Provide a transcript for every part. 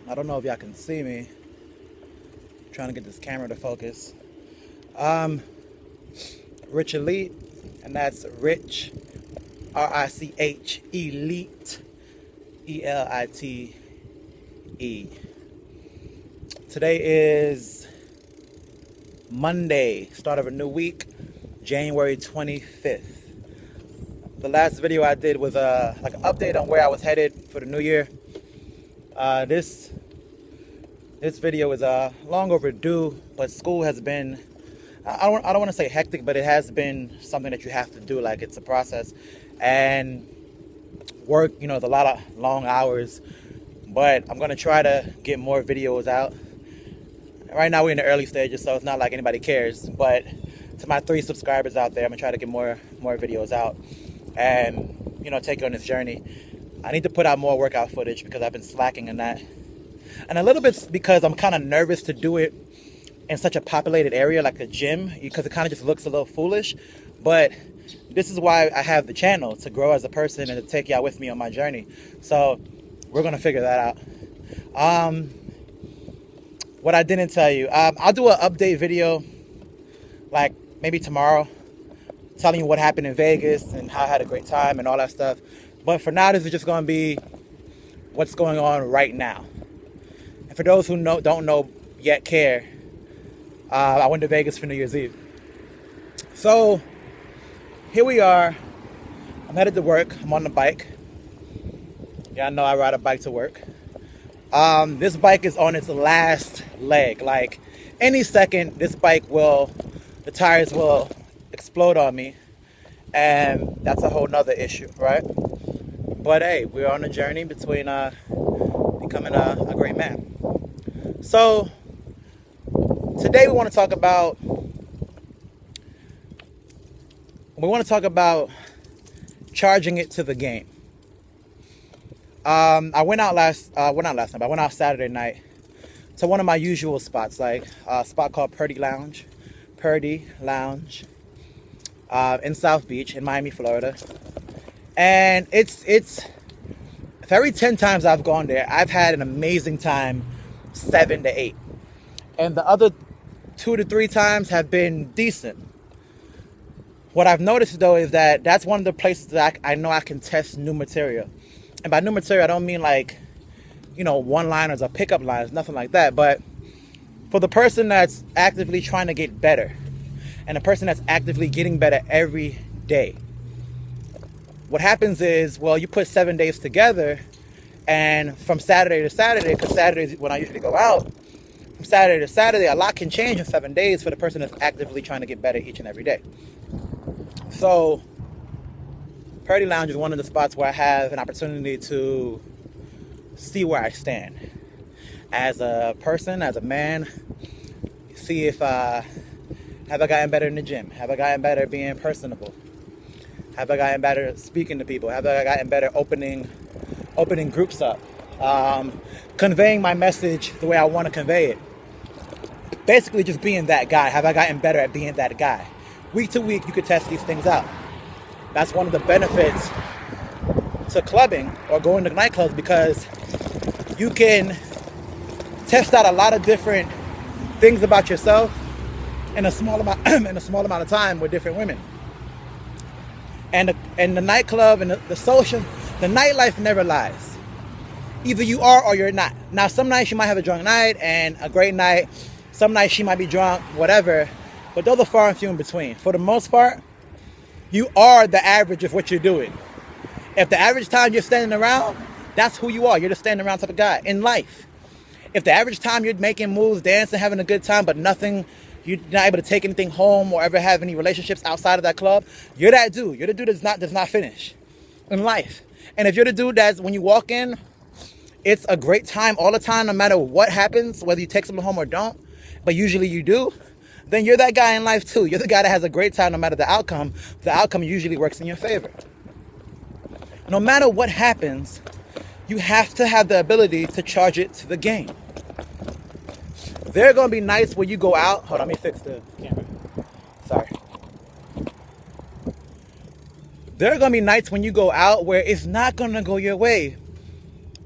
I don't know if y'all can see me. I'm trying to get this camera to focus. Rich Elite, and that's Rich, R-I-C-H, Elite, E-L-I-T-E. Today is Monday, start of a new week, January 25th. The last video I did was like an update on where I was headed for the new year. This video is long overdue, but school has been, I don't want to say hectic, but it has been something that you have to do. Like, it's a process, and work, you know, it's a lot of long hours, but I'm gonna try to get more videos out. Right now we're in the early stages, so it's not like anybody cares, but to my 3 subscribers out there, I'm gonna try to get more videos out and, you know, take you on this journey. I need to put out more workout footage because I've been slacking in that, and a little bit because I'm kind of nervous to do it in such a populated area like a gym, because it kind of just looks a little foolish. But this is why I have the channel, to grow as a person and to take y'all with me on my journey. So we're gonna figure that out. What I didn't tell you, I'll do an update video like maybe tomorrow, telling you what happened in Vegas and how I had a great time and all that stuff. But for now, this is just gonna be what's going on right now. And for those who don't know yet care, I went to Vegas for New Year's Eve. So here we are. I'm headed to work. I'm on the bike. Yeah, I know I ride a bike to work. This bike is on its last leg. Like, any second, this bike the tires will explode on me. And that's a whole nother issue, right? But hey, we're on a journey between becoming a great man. So today we want to talk about charging it to the game. I went out Saturday night to one of my usual spots, like a spot called Purdy Lounge in South Beach in Miami, Florida. And it's for every 10 times I've gone there, I've had an amazing time 7 to 8. And the other 2 to 3 times have been decent. What I've noticed, though, is that that's one of the places that I know I can test new material. And by new material, I don't mean like, you know, one-liners or pickup lines, nothing like that. But for the person that's actively trying to get better, and the person that's actively getting better every day, what happens is, well, you put 7 days together, and from Saturday to Saturday, because Saturday is when I usually go out, from Saturday to Saturday, a lot can change in 7 days for the person that's actively trying to get better each and every day. So Purdy Lounge is one of the spots where I have an opportunity to see where I stand as a person, as a man. See if have I gotten better in the gym? Have I gotten better being personable? Have I gotten better speaking to people? Have I gotten better opening groups up? Conveying my message the way I want to convey it. Basically just being that guy. Have I gotten better at being that guy? Week to week, you could test these things out. That's one of the benefits to clubbing or going to nightclubs, because you can test out a lot of different things about yourself in a small amount of time with different women. And the nightclub and the nightlife never lies. Either you are or you're not. Now, some nights you might have a drunk night and a great night. Some nights she might be drunk, whatever. But those are far and few in between. For the most part, you are the average of what you're doing. If the average time you're standing around, that's who you are. You're the standing around type of guy in life. If the average time you're making moves, dancing, having a good time, but you're not able to take anything home or ever have any relationships outside of that club, you're that dude. You're the dude that does not finish in life. And if you're the dude that's, when you walk in, it's a great time all the time, no matter what happens, whether you take someone home or don't, but usually you do, then you're that guy in life too. You're the guy that has a great time no matter the outcome. The outcome usually works in your favor. No matter what happens, you have to have the ability to charge it to the game. There are going to be nights where you go out. Hold on, let me fix the camera. Sorry. There are going to be nights when you go out where it's not going to go your way.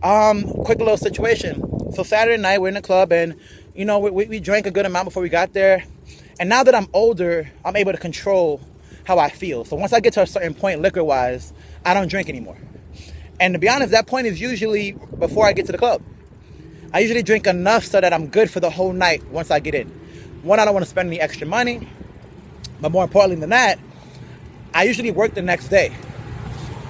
Quick little situation. So Saturday night, we're in the club, and we drank a good amount before we got there. And now that I'm older, I'm able to control how I feel. So once I get to a certain point, liquor-wise, I don't drink anymore. And to be honest, that point is usually before I get to the club. I usually drink enough so that I'm good for the whole night once I get in. One, I don't want to spend any extra money. But more importantly than that, I usually work the next day.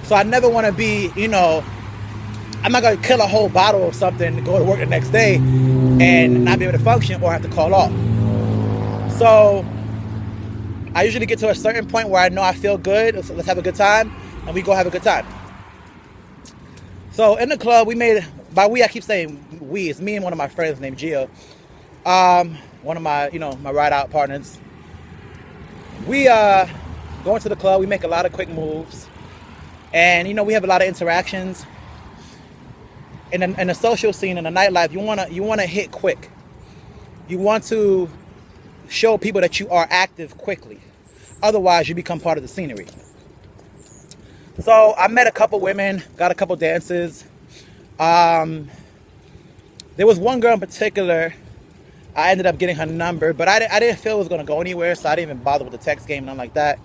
So I never want to be, I'm not going to kill a whole bottle of something to go to work the next day and not be able to function or have to call off. So I usually get to a certain point where I know I feel good. So let's have a good time. And we go have a good time. So in the club, by we, I keep saying we. It's me and one of my friends named Gio. One of my, my ride-out partners. We go into the club. We make a lot of quick moves. And, we have a lot of interactions. In the social scene, in the nightlife, you wanna hit quick. You want to show people that you are active quickly. Otherwise, you become part of the scenery. So I met a couple women, got a couple dances. There was one girl in particular, I ended up getting her number, but I didn't feel it was going to go anywhere, so I didn't even bother with the text game, nothing like that.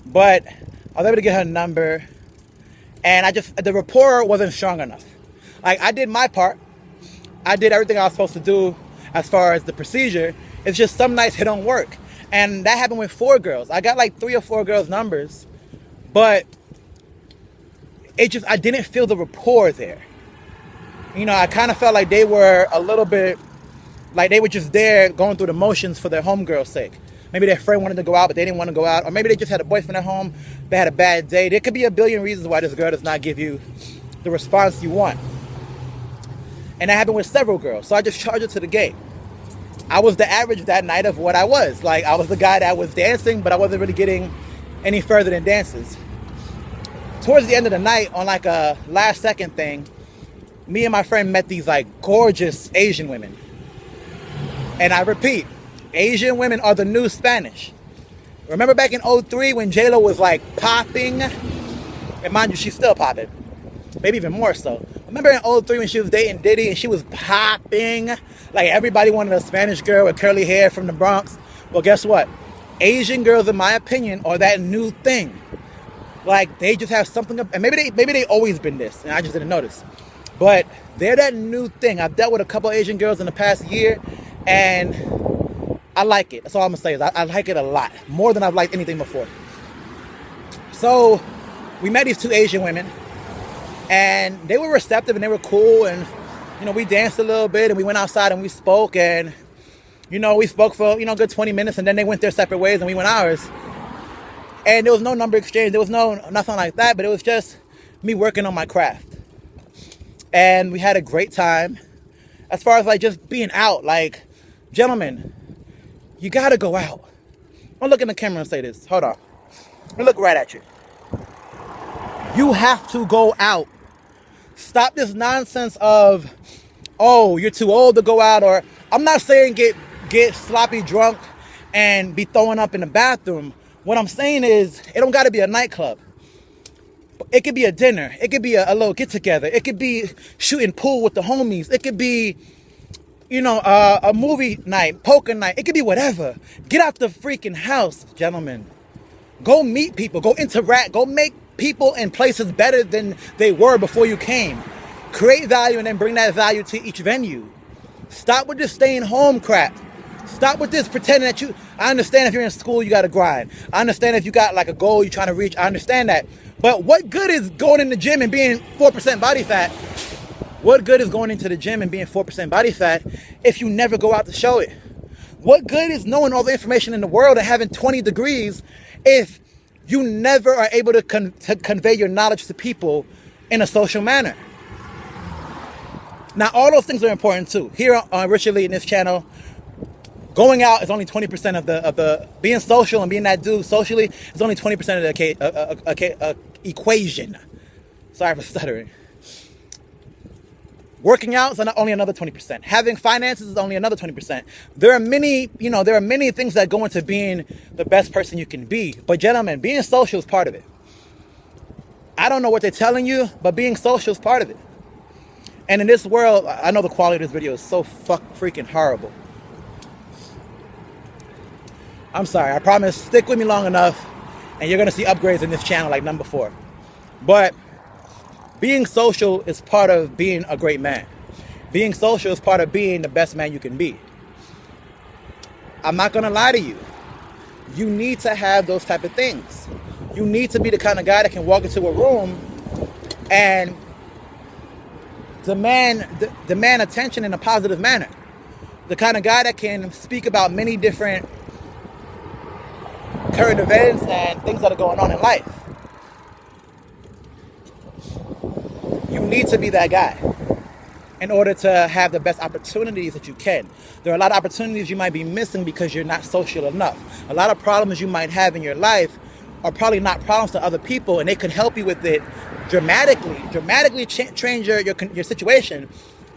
But I was able to get her number, and the rapport wasn't strong enough. Like, I did my part. I did everything I was supposed to do as far as the procedure. It's just some nights it don't work. And that happened with 4 girls. I got like 3 or 4 girls' numbers, but I didn't feel the rapport there. I kind of felt like they were a little bit, like they were just there going through the motions for their homegirl's sake. Maybe their friend wanted to go out, but they didn't want to go out. Or maybe they just had a boyfriend at home. They had a bad day. There could be a billion reasons why this girl does not give you the response you want. And that happened with several girls. So I just charged it to the game. I was the average that night of what I was. Like, I was the guy that was dancing, but I wasn't really getting any further than dances. Towards the end of the night, on like a last second thing, me and my friend met these like gorgeous Asian women. And I repeat, Asian women are the new Spanish. Remember back in 2003 when J-Lo was like popping? And mind you, she's still popping. Maybe even more so. Remember in 2003 when she was dating Diddy and she was popping? Like, everybody wanted a Spanish girl with curly hair from the Bronx. Well, guess what? Asian girls, in my opinion, are that new thing. Like, they just have something up, and maybe they always been this, and I just didn't notice. But they're that new thing. I've dealt with a couple Asian girls in the past year, and I like it. That's all I'm gonna say is I like it a lot, more than I've liked anything before. So we met these 2 Asian women, and they were receptive and they were cool, and we danced a little bit and we went outside and we spoke, and we spoke for a good 20 minutes, and then they went their separate ways and we went ours. And there was no number exchange, there was nothing like that, but it was just me working on my craft. And we had a great time. As far as like just being out, like, gentlemen, you gotta go out. I'll look in the camera and say this. Hold on. Let me look right at you. You have to go out. Stop this nonsense of, oh, you're too old to go out, or I'm not saying get sloppy drunk and be throwing up in the bathroom. What I'm saying is, it don't gotta be a nightclub. It could be a dinner. It could be a little get together. It could be shooting pool with the homies. It could be, a movie night, poker night. It could be whatever. Get out the freaking house, gentlemen. Go meet people. Go interact. Go make people and places better than they were before you came. Create value and then bring that value to each venue. Stop with this staying home crap. Stop with this pretending that I understand if you're in school, you got to grind. I understand if you got like a goal you're trying to reach. I understand that. But what good is going in the gym and being 4% body fat? What good is going into the gym and being 4% body fat if you never go out to show it? What good is knowing all the information in the world and having 20 degrees if you never are able to convey your knowledge to people in a social manner? Now, all those things are important too. Here on Richard Lee in this channel, going out is only 20% of the being social and being that dude socially is only 20% of the equation. Sorry for stuttering. Working out is only another 20%. Having finances is only another 20%. There are many things that go into being the best person you can be. But gentlemen, being social is part of it. I don't know what they're telling you, but being social is part of it. And in this world, I know the quality of this video is so freaking horrible. I'm sorry, I promise, stick with me long enough and you're gonna see upgrades in this channel like none before. But being social is part of being a great man. Being social is part of being the best man you can be. I'm not gonna lie to you. You need to have those type of things. You need to be the kind of guy that can walk into a room and demand attention in a positive manner. The kind of guy that can speak about many different current events and things that are going on in life. You need to be that guy in order to have the best opportunities that you can. There are a lot of opportunities you might be missing because you're not social enough. A lot of problems you might have in your life are probably not problems to other people, and they could help you with it dramatically change your situation.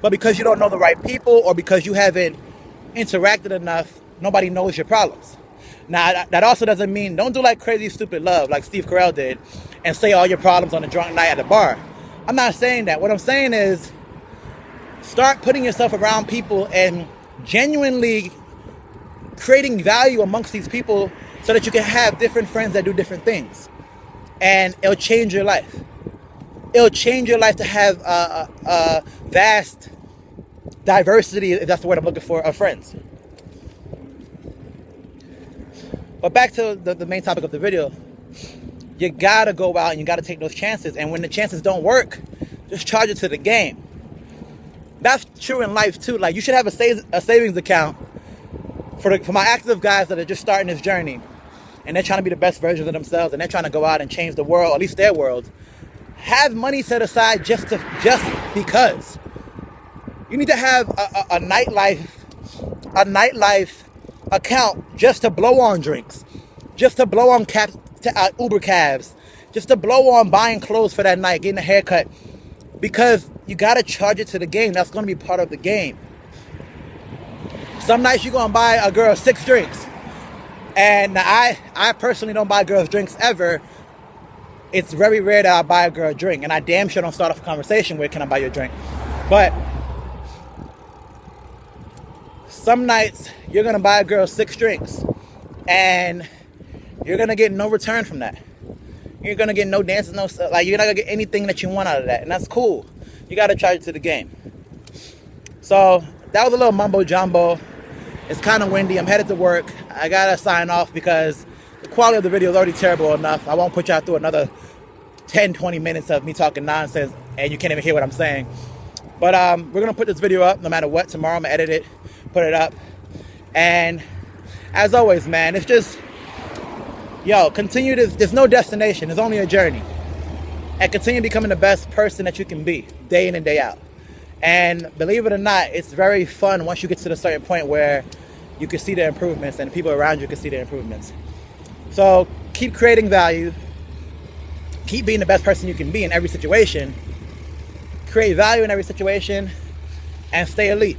But because you don't know the right people, or because you haven't interacted enough, nobody knows your problems. Now, that also doesn't mean don't do like crazy stupid love like Steve Carell did and say all your problems on a drunk night at a bar. I'm not saying that. What I'm saying is start putting yourself around people and genuinely creating value amongst these people so that you can have different friends that do different things. And it'll change your life. It'll change your life to have a vast diversity, if that's the word I'm looking for, of friends. But back to the main topic of the video. You gotta go out and you gotta take those chances. And when the chances don't work, just charge it to the game. That's true in life too. Like, you should have a savings account for my active guys that are just starting this journey and they're trying to be the best versions of themselves and they're trying to go out and change the world, or at least their world. Have money set aside just because. You need to have a nightlife account just to blow on drinks, just to blow on Uber cabs, just to blow on buying clothes for that night, getting a haircut, because you got to charge it to the game. That's going to be part of the game. Some nights you're going to buy a girl 6 drinks. And I personally don't buy girls drinks ever. It's very rare that I buy a girl a drink. And I damn sure don't start off a conversation with, can I buy you a drink? But some nights you're going to buy a girl 6 drinks. And you're going to get no return from that. You're going to get no dances, no stuff. Like, you're not going to get anything that you want out of that. And that's cool. You got to charge it to the game. So that was a little mumbo jumbo. It's kind of windy. I'm headed to work. I got to sign off because the quality of the video is already terrible enough. I won't put y'all through another 10, 20 minutes of me talking nonsense and you can't even hear what I'm saying. But we're going to put this video up no matter what. Tomorrow I'm going to edit it, put it up. And as always, man, it's just, continue this. There's no destination. There's only a journey. And continue becoming the best person that you can be day in and day out. And believe it or not, it's very fun once you get to the certain point where you can see the improvements and the people around you can see the improvements. So keep creating value. Keep being the best person you can be in every situation. Create value in every situation and stay elite.